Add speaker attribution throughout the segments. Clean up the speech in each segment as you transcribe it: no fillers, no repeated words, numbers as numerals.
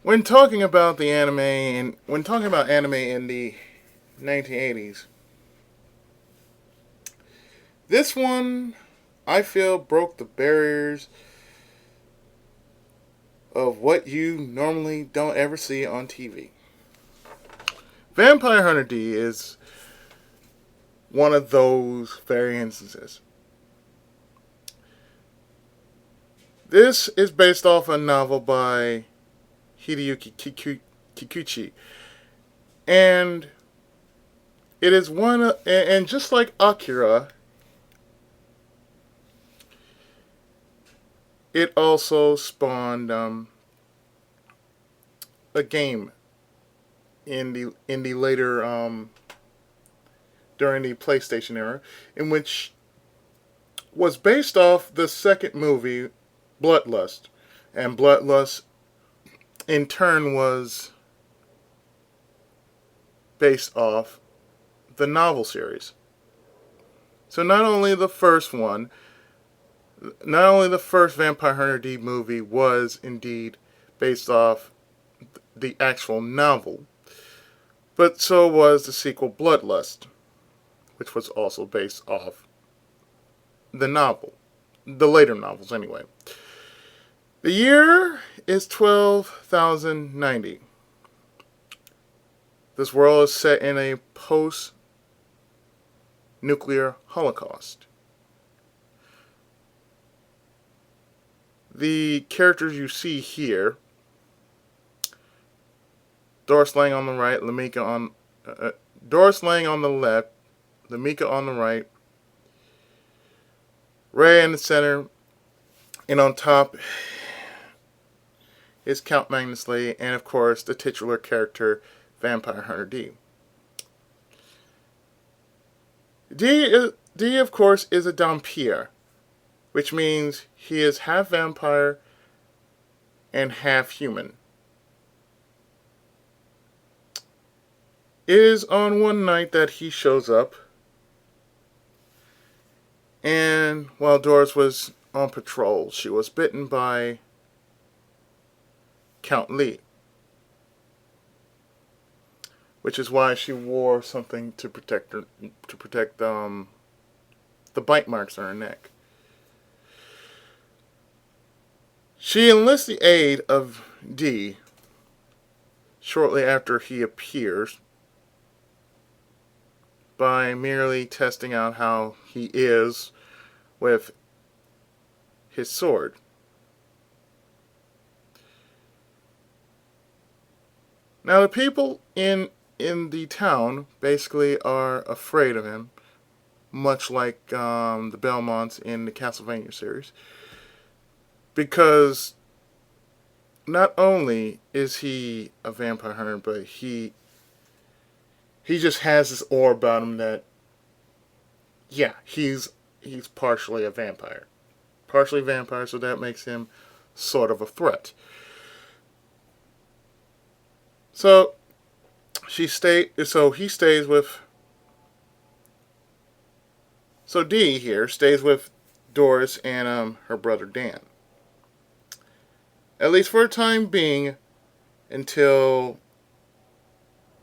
Speaker 1: when talking about the anime and when talking about anime in the 1980s, this one I feel broke the barriers of what you normally don't ever see on TV. Vampire Hunter D is one of those very instances. This is based off a novel by Hideyuki Kikuchi, and it is and just like Akira, it also spawned a game in the later during the PlayStation era, in which was based off the second movie, Bloodlust, and Bloodlust in turn was based off the novel series. So not only the first Vampire Hunter D movie was indeed based off the actual novel, but so was the sequel Bloodlust, which was also based off the novel. The later novels, anyway. The year is 12,090. This world is set in a post-nuclear holocaust. The characters you see here, Doris Lang on the right, Doris Lang on the left, Lamika on the right, Ray in the center, and on top is Count Magnus Lee, and of course the titular character, Vampire Hunter D. D, of course, is a Dhampir, which means he is half vampire and half human. It is on one night that he shows up, and while Doris was on patrol, she was bitten by Count Lee, which is why she wore something to protect the bite marks on her neck. She enlists the aid of D shortly after he appears by merely testing out how he is with his sword. Now the people in the town basically are afraid of him, much like the Belmonts in the Castlevania series, because not only is he a vampire hunter, but he just has this aura about him that, yeah, he's partially a vampire. Partially vampire, so that makes him sort of a threat. So he stays with D here stays with Doris and her brother Dan. At least for a time being, until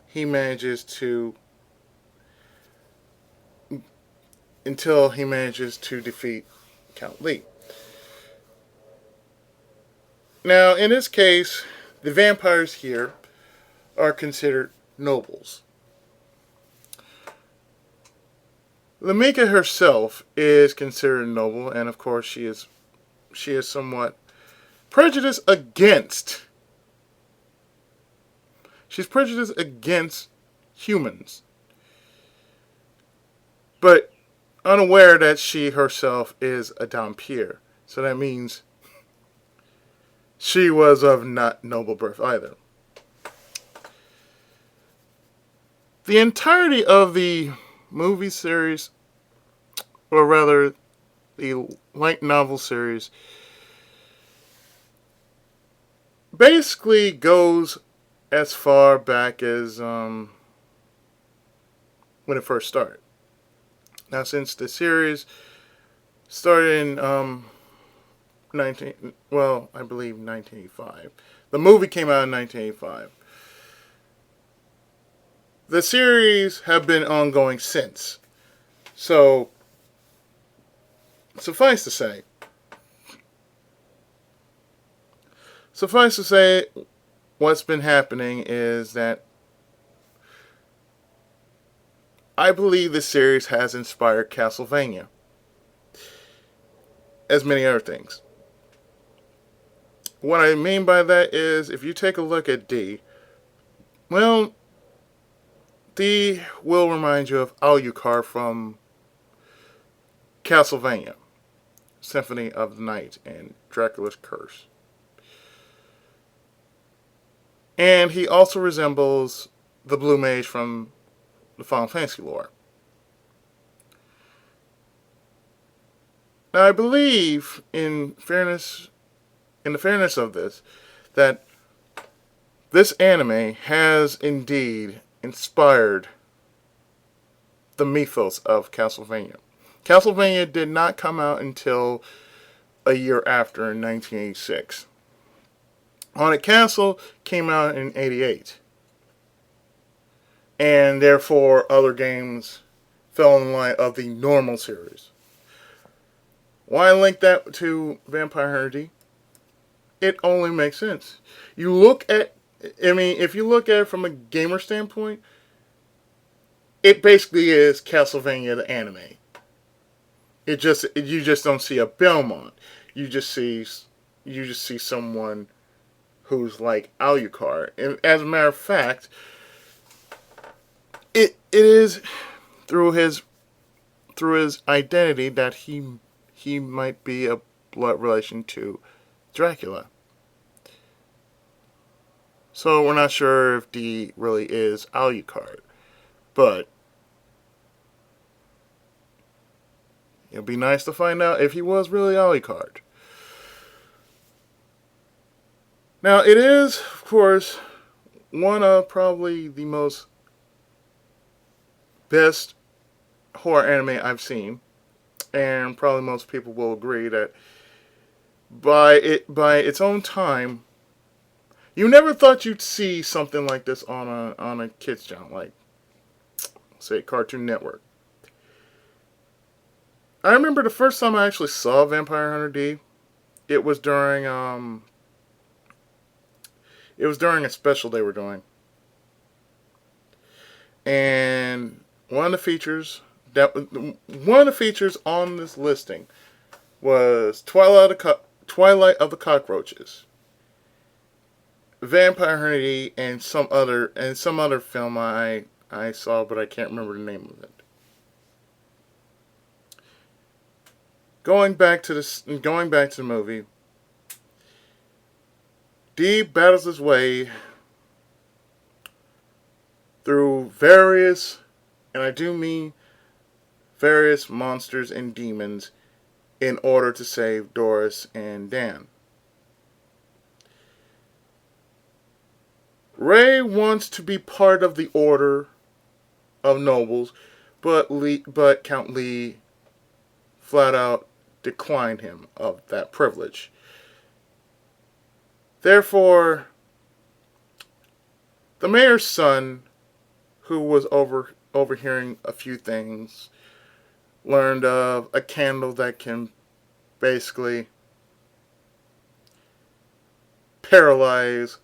Speaker 1: he manages to defeat Count Lee. Now, in this case, the vampires here are considered nobles. Lamika herself is considered noble, and of course she is somewhat prejudiced against. She's prejudiced against humans, but unaware that she herself is a Dhampir. So that means she was of not noble birth either. The entirety of the movie series, or rather the light novel series, basically goes as far back as when it first started. Now, since the series started in I believe 1985. The movie came out in 1985. The series have been ongoing since. So, suffice to say, suffice to say, what's been happening is that I believe this series has inspired Castlevania, as many other things. What I mean by that is, if you take a look at D, well, D will remind you of Alucard from Castlevania, Symphony of the Night, and Dracula's Curse. And he also resembles the Blue Mage from the Final Fantasy lore. Now, I believe, in the fairness of this, that this anime has indeed inspired the mythos of Castlevania. Castlevania did not come out until a year after, in 1986. Haunted Castle came out in 88. And therefore, other games fell in line of the normal series. Why link that to Vampire Hunter D? It only makes sense. If you look at it from a gamer standpoint, it basically is Castlevania the anime. You just don't see a Belmont. You just see someone who's like Alucard. And as a matter of fact, it is through his identity that he might be a blood relation to Dracula. So we're not sure if D really is Alucard, but it'd be nice to find out if he was really Alucard. Now, it is, of course, one of probably the most best horror anime I've seen, and probably most people will agree that by its own time, you never thought you'd see something like this on a kids channel, like say Cartoon Network. I remember the first time I actually saw Vampire Hunter D. It was during a special they were doing, and one of the features on this listing was Twilight of the Cockroaches, Vampire Hunter D, and some other film I saw, but I can't remember the name of it. Going back to the movie, D battles his way through various, and I do mean various, monsters and demons in order to save Doris and Dan. Ray wants to be part of the Order of Nobles, but Count Lee flat out declined him of that privilege. Therefore, the mayor's son, who was overhearing a few things, learned of a candle that can basically paralyze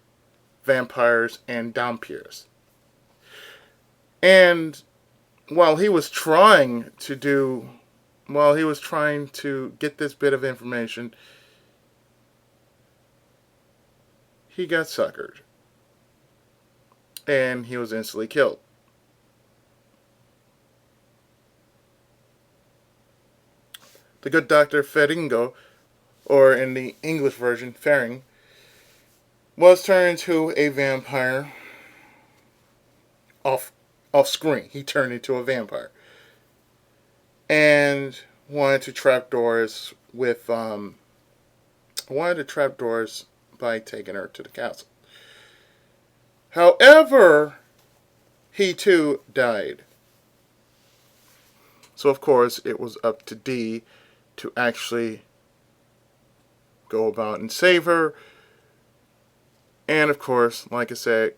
Speaker 1: vampires and vampires. And while he was trying to get this bit of information, he got suckered. And he was instantly killed. The good Dr. Feringo, or in the English version, Fering, was turned into a vampire off screen. He turned into a vampire. And wanted to trap Doris by taking her to the castle. However, he too died. So of course it was up to D to actually go about and save her. And of course, like I said,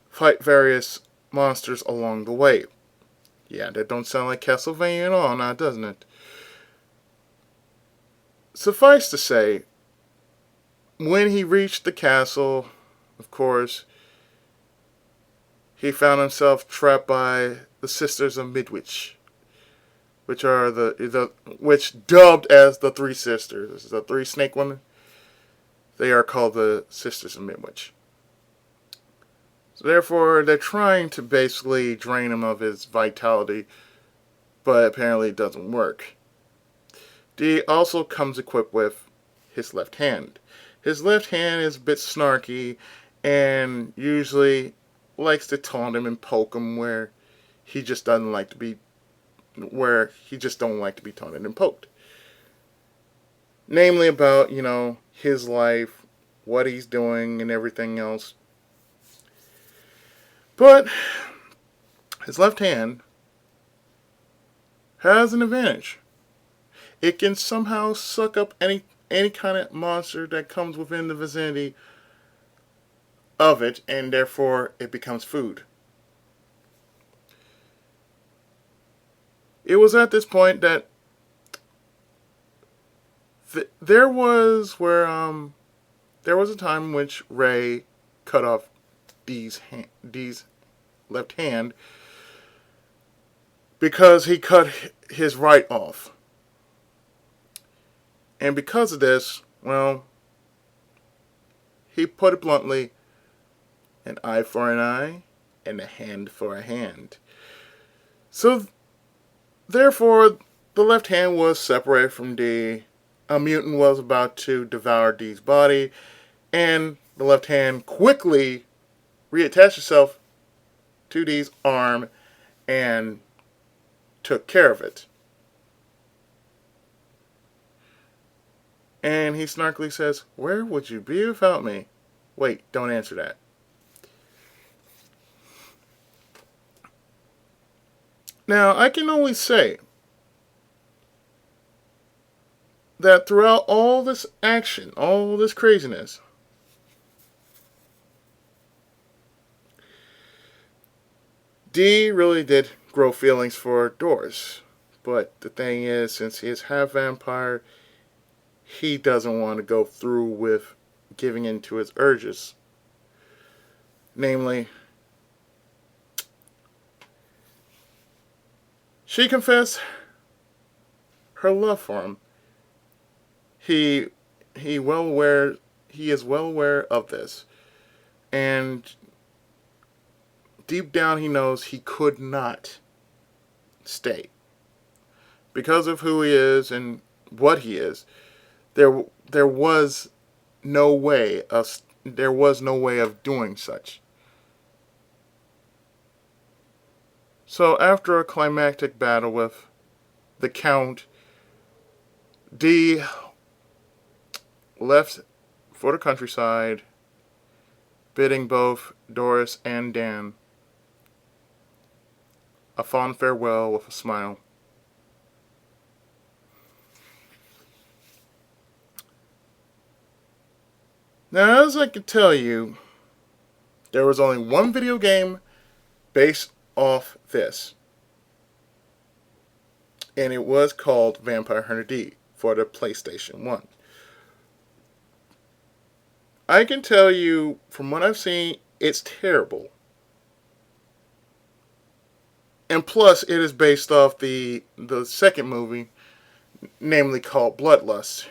Speaker 1: fight various monsters along the way. Yeah, that don't sound like Castlevania at all now, doesn't it? Suffice to say, when he reached the castle, of course, he found himself trapped by the Sisters of Midwich, which are which dubbed as the Three Sisters, the three snake women. They are called the Sisters of Midwich. So therefore, they're trying to basically drain him of his vitality, but apparently it doesn't work. D also comes equipped with his left hand. His left hand is a bit snarky and usually likes to taunt him and poke him where he just doesn't like to be taunted and poked. Namely about, his life, what he's doing and everything else. But his left hand has an advantage. It can somehow suck up any kind of monster that comes within the vicinity of it, and therefore it becomes food. It was at this point that there was a time in which Ray cut off Dee's left hand because he cut his right off. And because of this, well, he put it bluntly, an eye for an eye and a hand for a hand. So, therefore, the left hand was separated from Dee. A mutant was about to devour Dee's body, and the left hand quickly reattached itself to Dee's arm and took care of it. And he snarkily says, "Where would you be without me?" Wait, don't answer that. Now, I can only say that throughout all this action, all this craziness, Dee really did grow feelings for Doris. But the thing is, since he is half vampire, he doesn't want to go through with giving in to his urges. Namely, she confessed her love for him. He is well aware of this. And deep down he knows he could not stay. Because of who he is and what he is, there was no way of doing such. So after a climactic battle with the Count, Dee left for the countryside, bidding both Doris and Dan a fond farewell with a smile. Now, as I can tell you, there was only one video game based off this. And it was called Vampire Hunter D for the PlayStation 1. I can tell you, from what I've seen, it's terrible. And plus, it is based off the second movie, namely called Bloodlust.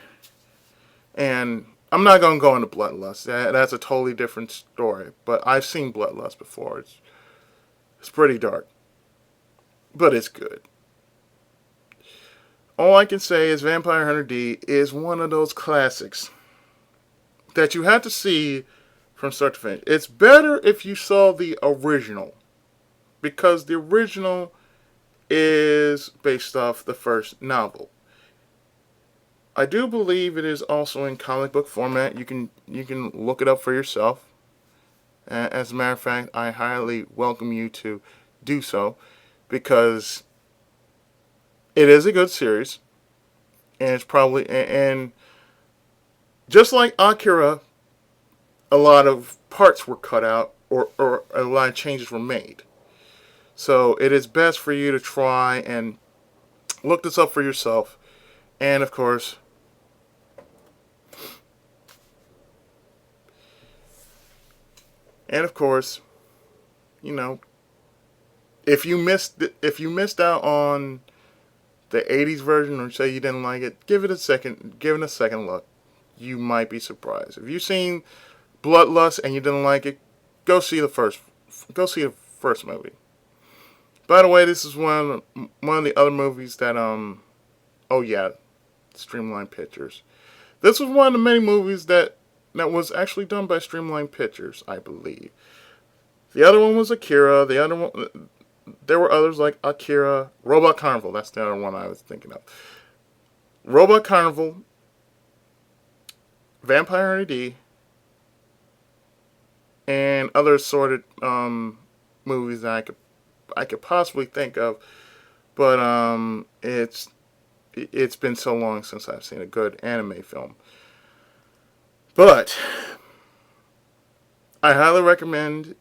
Speaker 1: And I'm not going to go into Bloodlust. That's a totally different story. But I've seen Bloodlust before. It's pretty dark. But it's good. All I can say is Vampire Hunter D is one of those classics that you have to see from start to finish. It's better if you saw the original, because the original is based off the first novel. I do believe it is also in comic book format. You can look it up for yourself. As a matter of fact, I highly welcome you to do so, because it is a good series. and it's probably and just like Akira, a lot of parts were cut out, or a lot of changes were made. So it is best for you to try and look this up for yourself. And of course, and of course, you know, if you missed out on the '80s version, or say you didn't like it, give it a second look. You might be surprised. If you've seen Bloodlust and you didn't like it, go see the first movie. By the way, this is one of the other movies that oh yeah, Streamline Pictures. This was one of the many movies that was actually done by Streamline Pictures, I believe. The other one was Akira. The other one, there were others like Akira, Robot Carnival. That's the other one I was thinking of. Robot Carnival, Vampire Hunter D, and other assorted movies that I could possibly think of, but it's been so long since I've seen a good anime film. But I highly recommend,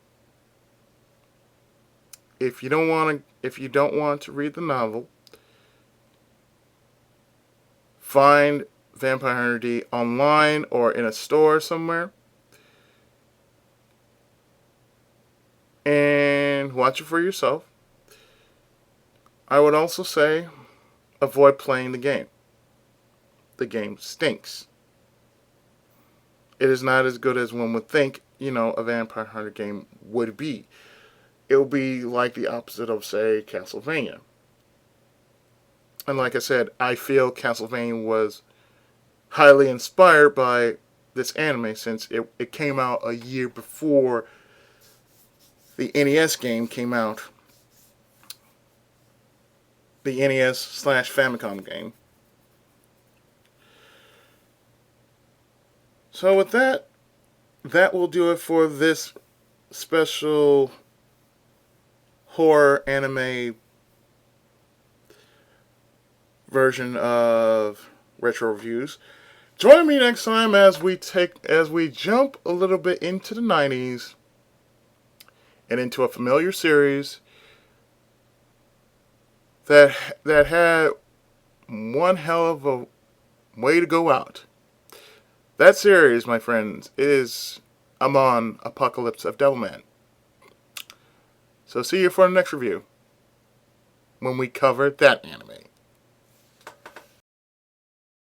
Speaker 1: if you don't want to read the novel, find Vampire Hunter D online or in a store somewhere and watch it for yourself. I would also say avoid playing the game. The game stinks. It is not as good as one would think, a Vampire Hunter game would be. It will be like the opposite of, say, Castlevania. And like I said, I feel Castlevania was highly inspired by this anime, since it came out a year before the NES game came out. The NES/Famicom game. So with that will do it for this special horror anime version of Retro Reviews. Join me next time as we jump a little bit into the 90s and into a familiar series that had one hell of a way to go out. That series, my friends, is Amon Apocalypse of Devilman. So see you for the next review when we cover that anime.